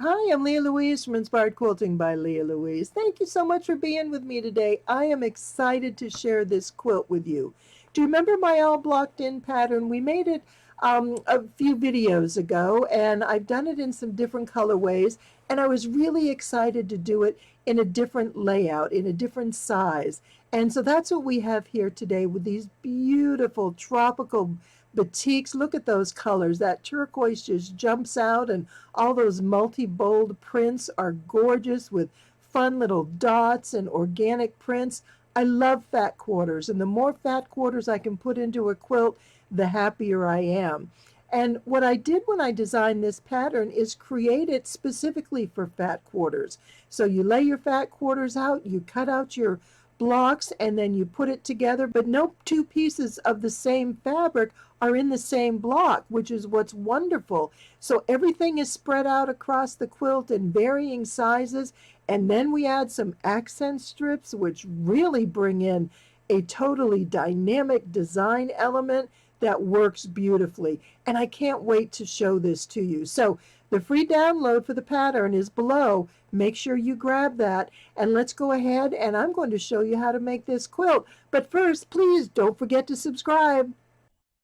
Hi, I'm Lea Louise from Inspired Quilting by Lea Louise. Thank you so much for being with me today. I am excited to share this quilt with you. Do you remember my all blocked in pattern? We made it a few videos ago, and I've done it in some different colorways, and I was really excited to do it in a different layout, in a different size. And so that's what we have here today with these beautiful tropical batiks. Look at those colors. That turquoise just jumps out, and all those multi-bold prints are gorgeous with fun little dots and organic prints. I love fat quarters, and the more fat quarters I can put into a quilt, the happier I am. And what I did when I designed this pattern is create it specifically for fat quarters. So you lay your fat quarters out, you cut out your blocks, and then you put it together, but no two pieces of the same fabric are in the same block, which is what's wonderful. So everything is spread out across the quilt in varying sizes, and then we add some accent strips, which really bring in a totally dynamic design element that works beautifully. And I can't wait to show this to you. So the free download for the pattern is below. Make sure you grab that, and let's go ahead and I'm going to show you how to make this quilt. But first, please don't forget to subscribe.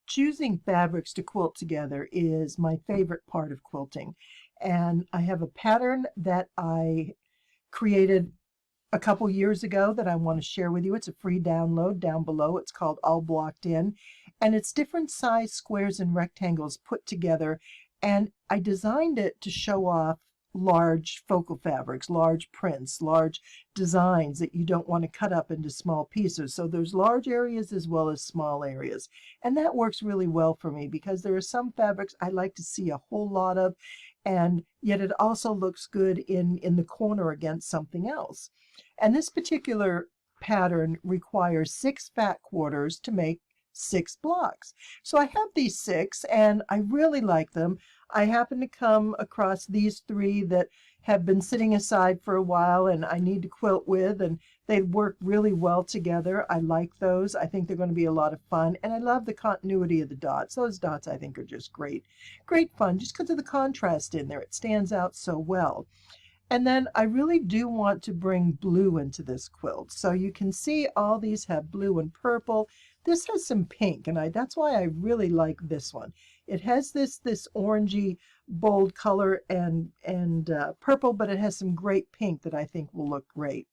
Choosing fabrics to quilt together is my favorite part of quilting. And I have a pattern that I created a couple years ago that I want to share with you. It's a free download down below. It's called All Blocked In, and it's different size squares and rectangles put together, and I designed it to show off large focal fabrics, large prints, large designs that you don't want to cut up into small pieces. So there's large areas as well as small areas, and that works really well for me because there are some fabrics I like to see a whole lot of, and yet it also looks good in the corner against something else. And this particular pattern requires 6 fat quarters to make 6 blocks. So I have these 6 and I really like them. I happen to come across these 3 that have been sitting aside for a while and I need to quilt with, and they work really well together. I like those. I think they're going to be a lot of fun, and I love the continuity of the dots. Those dots I think are just great. Great fun just because of the contrast in there. It stands out so well. And then I really do want to bring blue into this quilt. So you can see all these have blue and purple. This has some pink, and that's why I really like this one. It has this orangey bold color and purple, but it has some great pink that I think will look great.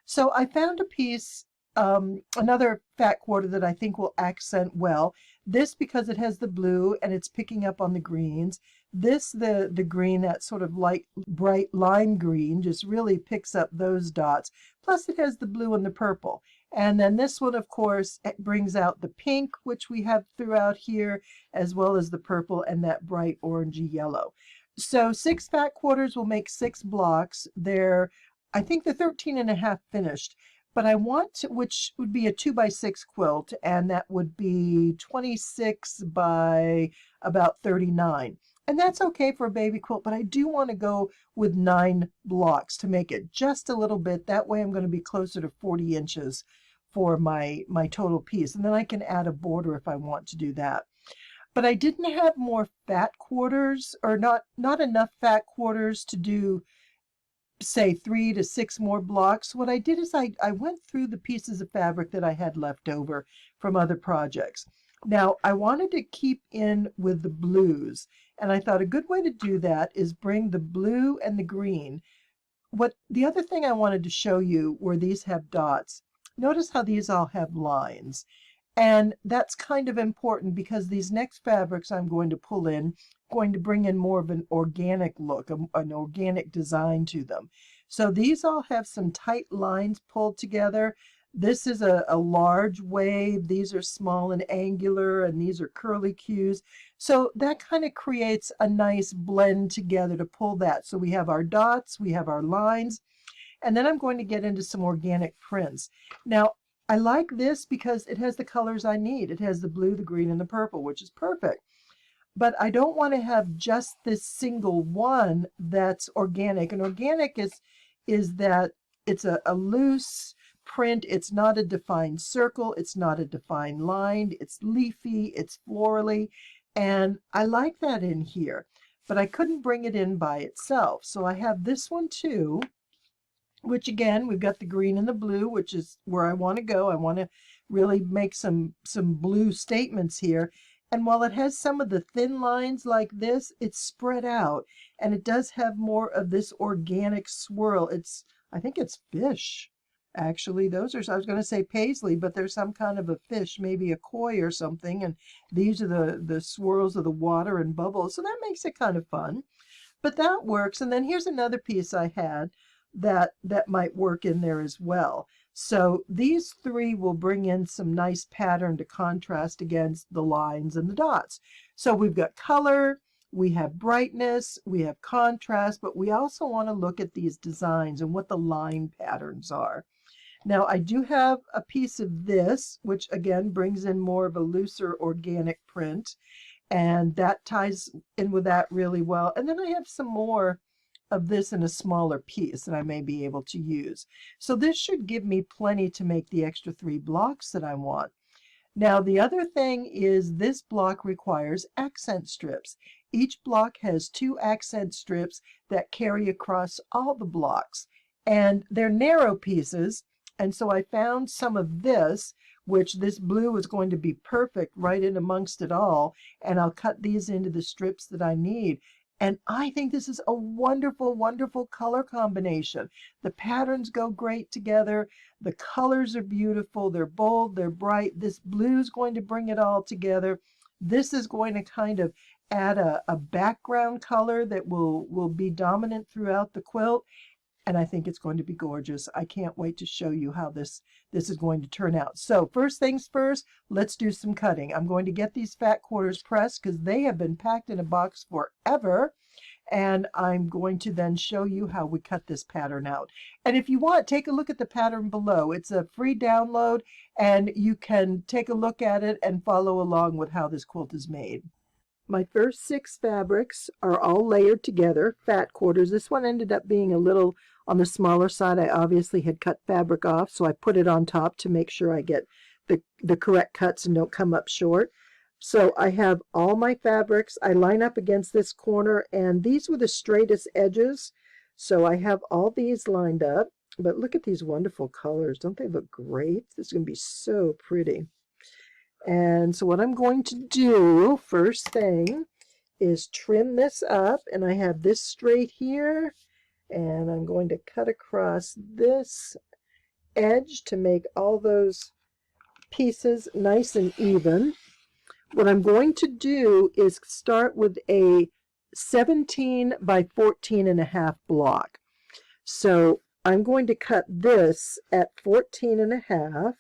So I found a piece, another fat quarter that I think will accent well. This because it has the blue and it's picking up on the greens. This, the green, that sort of light, bright lime green, just really picks up those dots. Plus it has the blue and the purple. And then this one, of course, it brings out the pink, which we have throughout here, as well as the purple and that bright orangey yellow. So 6 fat quarters will make 6 blocks. I think the 13.5 finished, but I want to, which would be a 2x6 quilt, and that would be 26 by about 39. And that's okay for a baby quilt, but I do want to go with 9 blocks to make it just a little bit. That way I'm going to be closer to 40 inches for my total piece. And then I can add a border if I want to do that. But I didn't have more fat quarters, or not enough fat quarters to do, say, 3 to 6 more blocks. What I did is I went through the pieces of fabric that I had left over from other projects. Now, I wanted to keep in with the blues, and I thought a good way to do that is bring the blue and the green. The other thing I wanted to show you where these have dots. Notice how these all have lines. And that's kind of important because these next fabrics I'm going to pull in, going to bring in more of an organic look, an organic design to them. So these all have some tight lines pulled together. This is a large wave. These are small and angular, and these are curly cues. So that kind of creates a nice blend together to pull that. So we have our dots, we have our lines, and then I'm going to get into some organic prints. Now, I like this because it has the colors I need. It has the blue, the green, and the purple, which is perfect. But I don't want to have just this single one that's organic. And organic is that it's a loose print. It's not a defined circle. It's not a defined line. It's leafy. It's florally. And I like that in here. but I couldn't bring it in by itself. So I have this one too, which again, we've got the green and the blue, which is where I want to go. I want to really make some blue statements here. And while it has some of the thin lines like this, it's spread out, and it does have more of this organic swirl. I think it's fish. Actually, those are, I was going to say paisley, but there's some kind of a fish, maybe a koi or something. And these are the swirls of the water and bubbles. So that makes it kind of fun. But that works. And then here's another piece I had that might work in there as well. So these three will bring in some nice pattern to contrast against the lines and the dots. So we've got color, we have brightness, we have contrast, but we also want to look at these designs and what the line patterns are. Now I do have a piece of this, which again brings in more of a looser organic print, and that ties in with that really well. And then I have some more of this in a smaller piece that I may be able to use. So this should give me plenty to make the extra 3 blocks that I want. Now the other thing is this block requires accent strips. Each block has 2 accent strips that carry across all the blocks, and they're narrow pieces. And so I found some of this, which this blue is going to be perfect right in amongst it all, and I'll cut these into the strips that I need. And I think this is a wonderful, wonderful color combination. The patterns go great together. The colors are beautiful. They're bold, they're bright. This blue is going to bring it all together. This is going to kind of add a background color that will be dominant throughout the quilt. And I think it's going to be gorgeous. I can't wait to show you how this is going to turn out. So first things first, let's do some cutting. I'm going to get these fat quarters pressed because they have been packed in a box forever. And I'm going to then show you how we cut this pattern out. And if you want, take a look at the pattern below. It's a free download, and you can take a look at it and follow along with how this quilt is made. My first 6 fabrics are all layered together, fat quarters. This one ended up being a little on the smaller side. I obviously had cut fabric off, so I put it on top to make sure I get the correct cuts and don't come up short. So I have all my fabrics. I line up against this corner, and these were the straightest edges. So I have all these lined up. But look at these wonderful colors. Don't they look great? This is going to be so pretty. And so what I'm going to do, first thing, is trim this up. And I have this straight here. And I'm going to cut across this edge to make all those pieces nice and even. What I'm going to do is start with a 17 by 14.5 block. So I'm going to cut this at 14.5.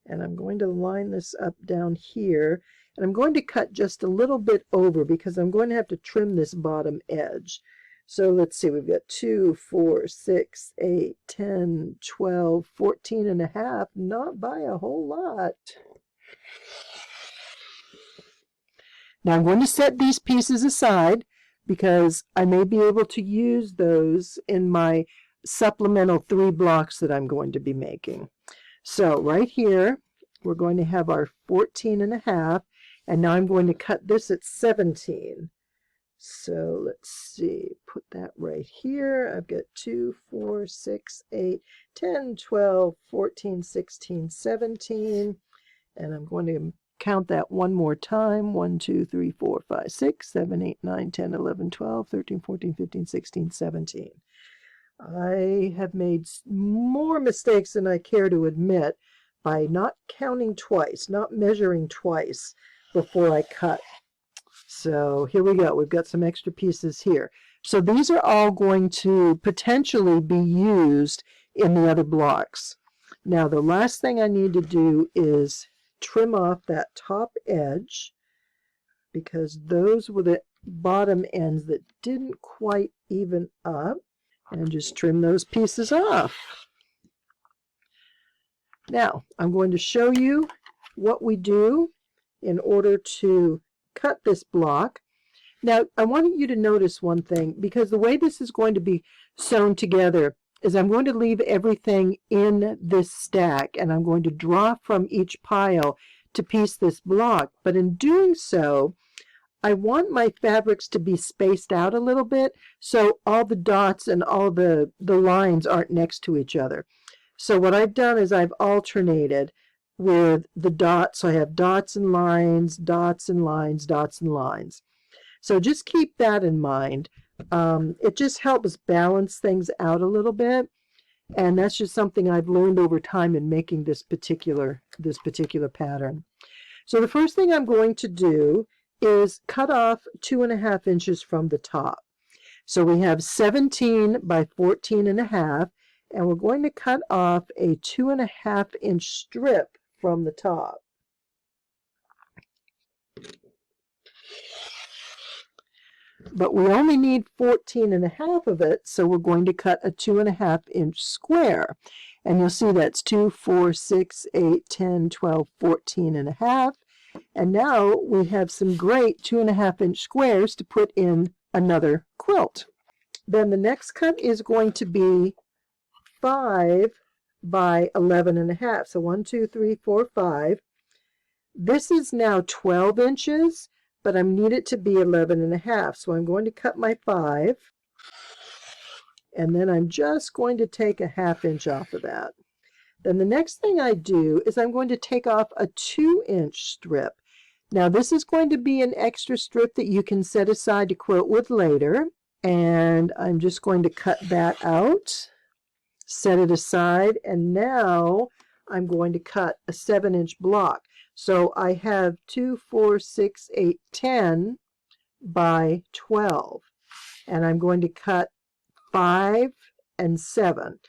And I'm going to line this up down here. And I'm going to cut just a little bit over because I'm going to have to trim this bottom edge. So let's see, we've got 2, 4, 6, 8, 10, 12, 14.5, not by a whole lot. Now I'm going to set these pieces aside because I may be able to use those in my supplemental 3 blocks that I'm going to be making. So right here, we're going to have our 14.5, and now I'm going to cut this at 17. So let's see, put that right here. I've got 2, 4, 6, 8, 10, 12, 14, 16, 17. And I'm going to count that one more time. 1, 2, 3, 4, 5, 6, 7, 8, 9, 10, 11, 12, 13, 14, 15, 16, 17. I have made more mistakes than I care to admit by not counting twice, not measuring twice before I cut. So here we go. We've got some extra pieces here. So these are all going to potentially be used in the other blocks. Now the last thing I need to do is trim off that top edge because those were the bottom ends that didn't quite even up, and just trim those pieces off. Now I'm going to show you what we do in order to cut this block. Now I want you to notice one thing, because the way this is going to be sewn together is I'm going to leave everything in this stack, and I'm going to draw from each pile to piece this block. But in doing so, I want my fabrics to be spaced out a little bit so all the dots and all the lines aren't next to each other. So what I've done is I've alternated with the dots. So I have dots and lines, dots and lines, dots and lines. So just keep that in mind. It just helps balance things out a little bit. And that's just something I've learned over time in making this particular pattern. So the first thing I'm going to do is cut off 2.5 inches from the top. So we have 17 by 14.5, and we're going to cut off a 2.5 inch strip from the top. But we only need 14.5 of it, so we're going to cut a 2.5 inch square. And you'll see that's 2, 4, 6, 8, 10, 12, 14.5. And now we have some great 2.5 inch squares to put in another quilt. Then the next cut is going to be 5 by 11.5. So 1, 2, 3, 4, 5. This is now 12 inches, but I need it to be 11.5. So I'm going to cut my 5, and then I'm just going to take a 1/2 inch off of that. Then the next thing I do is I'm going to take off a 2-inch strip. Now this is going to be an extra strip that you can set aside to quilt with later. And I'm just going to cut that out, set it aside, and now I'm going to cut a 7-inch block. So I have 2, 4, 6, 8, 10 by 12. And I'm going to cut 5 and 7.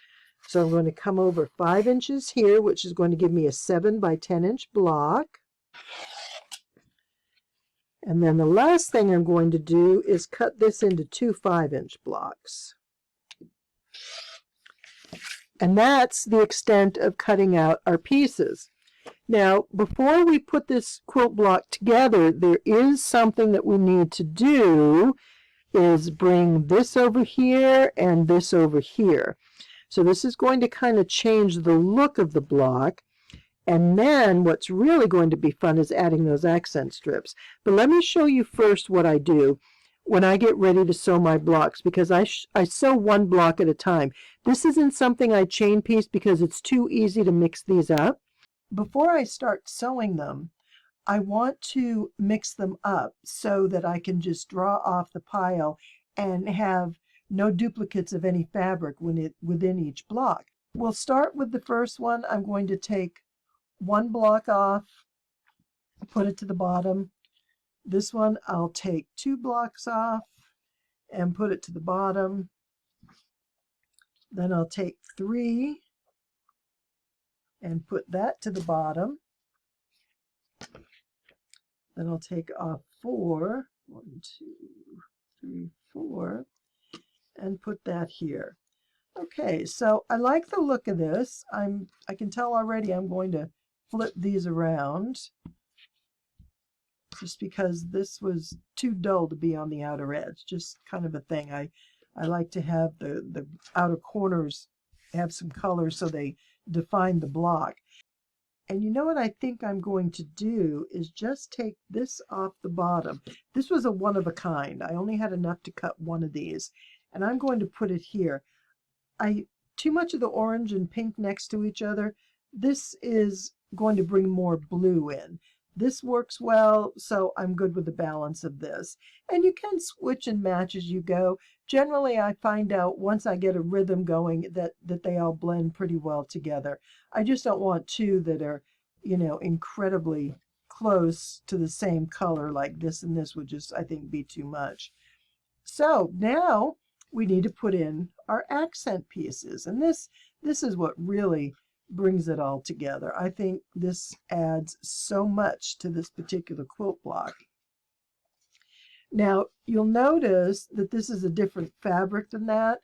So I'm going to come over 5 inches here, which is going to give me a 7 by 10-inch block. And then the last thing I'm going to do is cut this into 2 5-inch blocks. And that's the extent of cutting out our pieces. Now, before we put this quilt block together, there is something that we need to do, is bring this over here and this over here. So this is going to kind of change the look of the block. And then what's really going to be fun is adding those accent strips. But let me show you first what I do when I get ready to sew my blocks, because I sew one block at a time. This isn't something I chain piece because it's too easy to mix these up. Before I start sewing them, I want to mix them up so that I can just draw off the pile and have no duplicates of any fabric within each block. We'll start with the first one. I'm going to take one block off, put it to the bottom. This one I'll take 2 blocks off and put it to the bottom. Then I'll take 3 and put that to the bottom. Then I'll take off 4, 1, 2, 3, 4, and put that here. Okay, so I like the look of this. I can tell already I'm going to flip these around just because this was too dull to be on the outer edge. Just kind of a thing. I like to have the outer corners have some color so they define the block. And you know what I think I'm going to do is just take this off the bottom. This was a one of a kind. I only had enough to cut one of these, and I'm going to put it here. Too much of the orange and pink next to each other. This is going to bring more blue in. This works well, so I'm good with the balance of this. And you can switch and match as you go. Generally, I find out once I get a rhythm going that they all blend pretty well together. I just don't want two that are, incredibly close to the same color, like this and this would just, I think, be too much. So now we need to put in our accent pieces. And this is what really brings it all together. I think this adds so much to this particular quilt block. Now, you'll notice that this is a different fabric than that.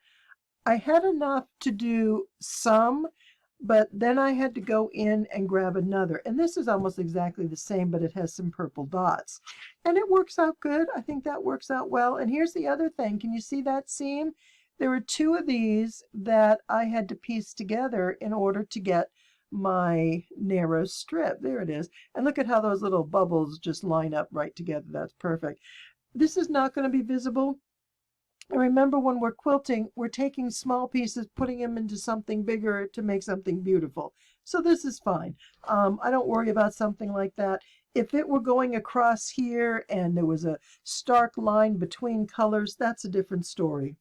I had enough to do some, but then I had to go in and grab another. And this is almost exactly the same, but it has some purple dots. And it works out good. I think that works out well. And here's the other thing. Can you see that seam? There were 2 of these that I had to piece together in order to get my narrow strip. There it is. And look at how those little bubbles just line up right together. That's perfect. This is not going to be visible. And remember, when we're quilting, we're taking small pieces, putting them into something bigger to make something beautiful. So this is fine. I don't worry about something like that. If it were going across here and there was a stark line between colors, that's a different story.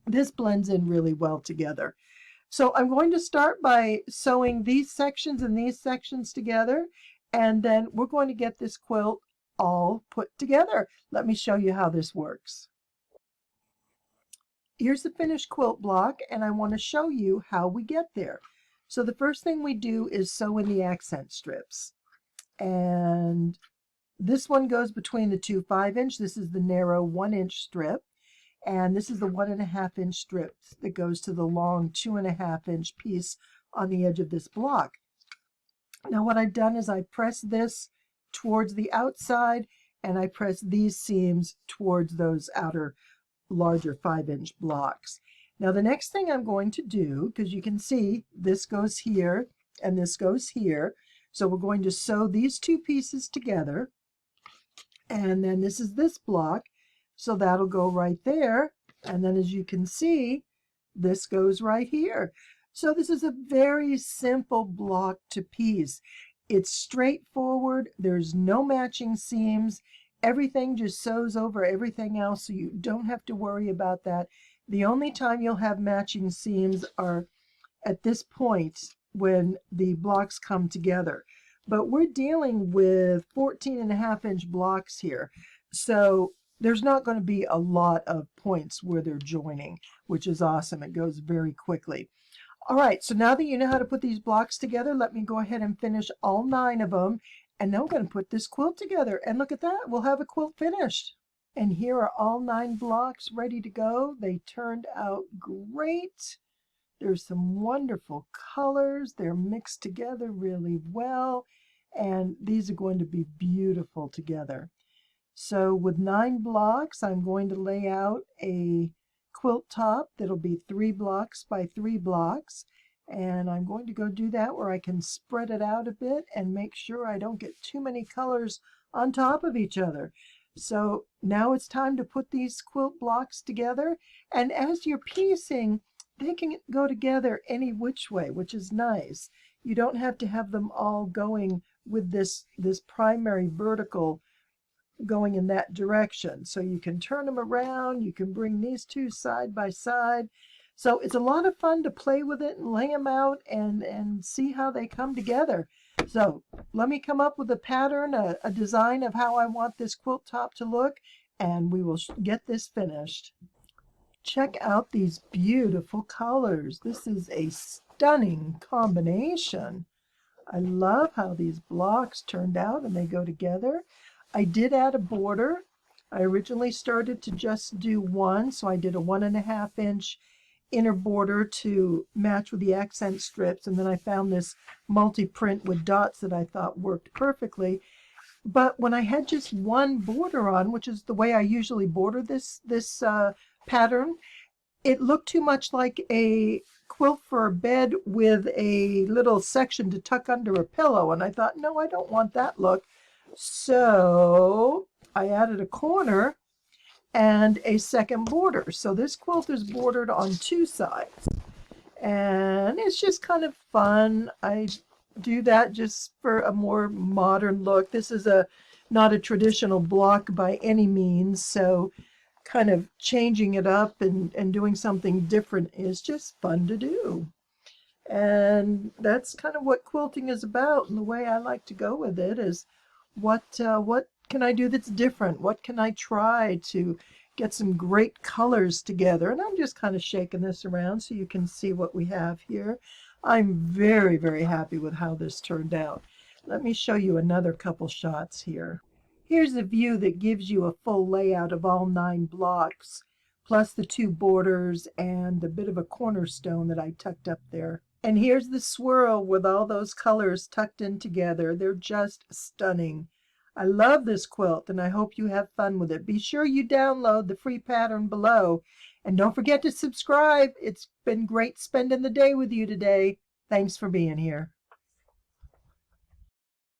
This blends in really well together. So I'm going to start by sewing these sections and these sections together, and then we're going to get this quilt all put together. Let me show you how this works. Here's the finished quilt block, and I want to show you how we get there. So the first thing we do is sew in the accent strips. And this one goes between the two 5-inch. This is the narrow 1-inch strip. And this is the 1.5-inch strip that goes to the long 2.5-inch piece on the edge of this block. Now what I've done is I press this towards the outside, and I press these seams towards those outer larger 5-inch blocks. Now the next thing I'm going to do, because you can see this goes here and this goes here, so we're going to sew these two pieces together, and then this is this block, so that'll go right there, and then as you can see, this goes right here. So this is a very simple block to piece. It's straightforward, there's no matching seams. Everything just sews over everything else, so you don't have to worry about that. The only time you'll have matching seams are at this point when the blocks come together. But we're dealing with 14.5-inch blocks here, so there's not going to be a lot of points where they're joining, which is awesome. It goes very quickly. All right, so now that you know how to put these blocks together, let me go ahead and finish all 9 of them. And now I'm going to put this quilt together. And look at that, we'll have a quilt finished. And here are all 9 blocks ready to go. They turned out great. There's some wonderful colors. They're mixed together really well. And these are going to be beautiful together. So with 9 blocks, I'm going to lay out a quilt top that'll be 3 blocks by 3 blocks. And I'm going to go do that where I can spread it out a bit and make sure I don't get too many colors on top of each other. So now it's time to put these quilt blocks together. And as you're piecing, they can go together any which way, which is nice. You don't have to have them all going with this primary vertical going in that direction. So you can turn them around, you can bring these two side by side. So it's a lot of fun to play with it and lay them out and see how they come together. So let me come up with a pattern, a design of how I want this quilt top to look, and we will get this finished. Check out these beautiful colors. This is a stunning combination. I love how these blocks turned out and they go together. I did add a border. I originally started to just do one, so I did a 1.5-inch inner border to match with the accent strips, and then I found this multi-print with dots that I thought worked perfectly. But when I had just one border on, which is the way I usually border this pattern, it looked too much like a quilt for a bed with a little section to tuck under a pillow, and I thought, no, I don't want that look. So I added a corner and a second border. So this quilt is bordered on 2 sides. And it's just kind of fun. I do that just for a more modern look. This is not a traditional block by any means, so kind of changing it up and doing something different is just fun to do. And that's kind of what quilting is about, and the way I like to go with it is what can I do that's different? What can I try to get some great colors together? And I'm just kind of shaking this around so you can see what we have here. I'm very, very happy with how this turned out. Let me show you another couple shots here. Here's a view that gives you a full layout of all 9 blocks, plus the 2 borders and a bit of a cornerstone that I tucked up there. And here's the swirl with all those colors tucked in together. They're just stunning. I love this quilt, and I hope you have fun with it. Be sure you download the free pattern below. And don't forget to subscribe. It's been great spending the day with you today. Thanks for being here.